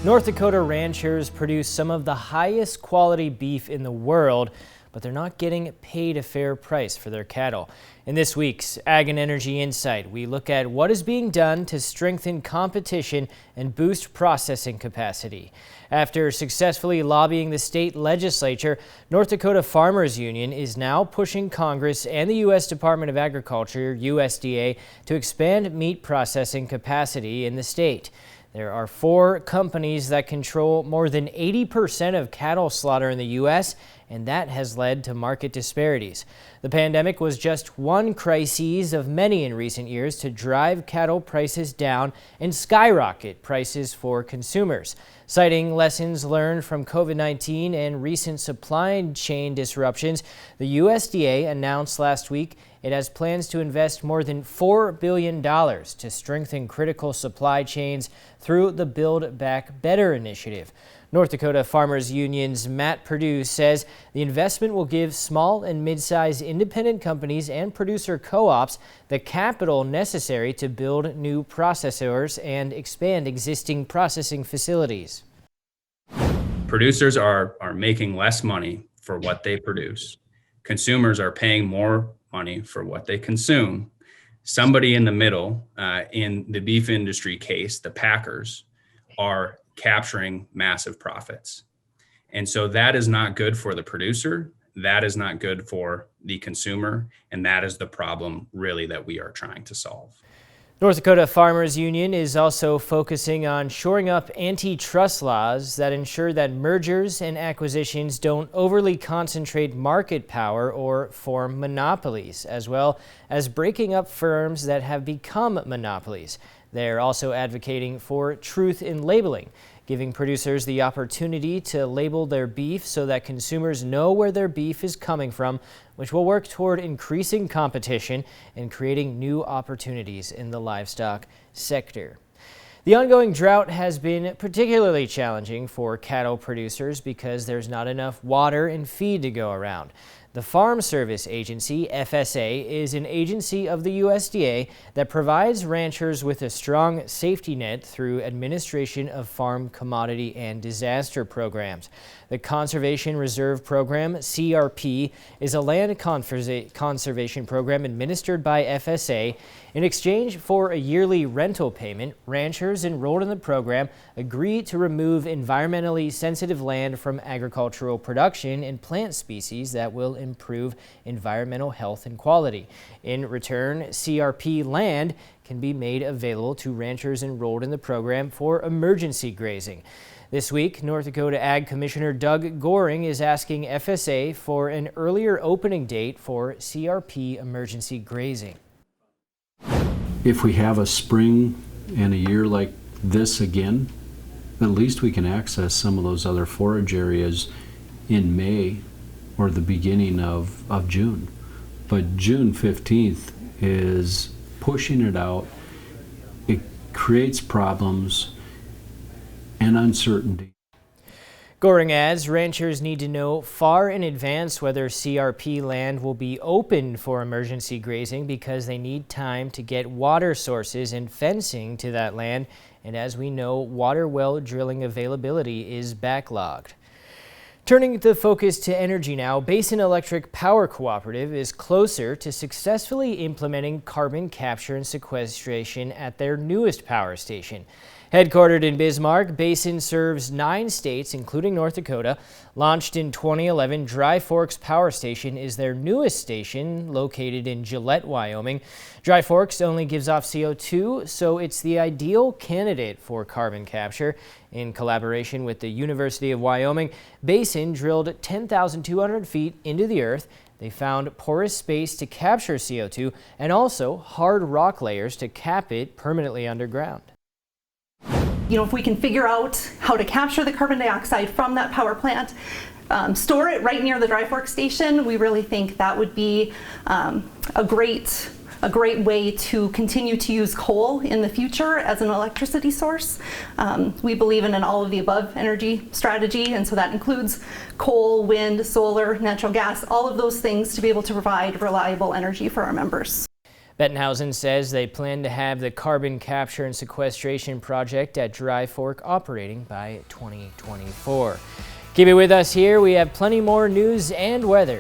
North Dakota ranchers produce some of the highest quality beef in the world, but they're not getting paid a fair price for their cattle. In this week's Ag and Energy Insight, we look at what is being done to strengthen competition and boost processing capacity. After successfully lobbying the state legislature, North Dakota Farmers Union is now pushing Congress and the U.S. Department of Agriculture, USDA, to expand meat processing capacity in the state. There are 4 companies that control more than 80% of cattle slaughter in the U.S., and that has led to market disparities. The pandemic was just one crisis of many in recent years to drive cattle prices down and skyrocket prices for consumers. Citing lessons learned from COVID-19 and recent supply chain disruptions, the USDA announced last week it has plans to invest more than $4 billion to strengthen critical supply chains through the Build Back Better initiative. North Dakota Farmers Union's Matt Perdue says the investment will give small and mid-sized independent companies and producer co-ops the capital necessary to build new processors and expand existing processing facilities. Producers are making less money for what they produce. Consumers are paying more money for what they consume. Somebody in the middle, in the beef industry case, the packers, are capturing massive profits. And so that is not good for the producer. That is not good for the consumer. And that is the problem really that we are trying to solve. North Dakota Farmers Union is also focusing on shoring up antitrust laws that ensure that mergers and acquisitions don't overly concentrate market power or form monopolies, as well as breaking up firms that have become monopolies. They're also advocating for truth in labeling, giving producers the opportunity to label their beef so that consumers know where their beef is coming from, which will work toward increasing competition and creating new opportunities in the livestock sector. The ongoing drought has been particularly challenging for cattle producers because there's not enough water and feed to go around. The Farm Service Agency, FSA, is an agency of the USDA that provides ranchers with a strong safety net through administration of farm commodity and disaster programs. The Conservation Reserve Program, CRP, is a land conservation program administered by FSA. In exchange for a yearly rental payment, ranchers enrolled in the program agree to remove environmentally sensitive land from agricultural production and plant species that will improve environmental health and quality. In return, CRP land can be made available to ranchers enrolled in the program for emergency grazing. This week, North Dakota Ag Commissioner Doug Goring is asking FSA for an earlier opening date for CRP emergency grazing. If we have a spring and a year like this again, at least we can access some of those other forage areas in May or the beginning of June. But June 15th is pushing it out. It creates problems and uncertainty. Goring adds ranchers need to know far in advance whether CRP land will be open for emergency grazing because they need time to get water sources and fencing to that land. And as we know, water well drilling availability is backlogged. Turning the focus to energy now, Basin Electric Power Cooperative is closer to successfully implementing carbon capture and sequestration at their newest power station. Headquartered in Bismarck, Basin serves 9 states, including North Dakota. Launched in 2011, Dry Forks Power Station is their newest station, located in Gillette, Wyoming. Dry Forks only gives off CO2, so it's the ideal candidate for carbon capture. In collaboration with the University of Wyoming, Basin drilled 10,200 feet into the earth. They found porous space to capture CO2 and also hard rock layers to cap it permanently underground. If we can figure out how to capture the carbon dioxide from that power plant, store it right near the Dry Forks station, we really think that would be a great way to continue to use coal in the future as an electricity source. We believe in an all of the above energy strategy, and so that includes coal, wind, solar, natural gas, all of those things to be able to provide reliable energy for our members. Bettenhausen says they plan to have the carbon capture and sequestration project at Dry Fork operating by 2024. Keep it with us here. We have plenty more news and weather.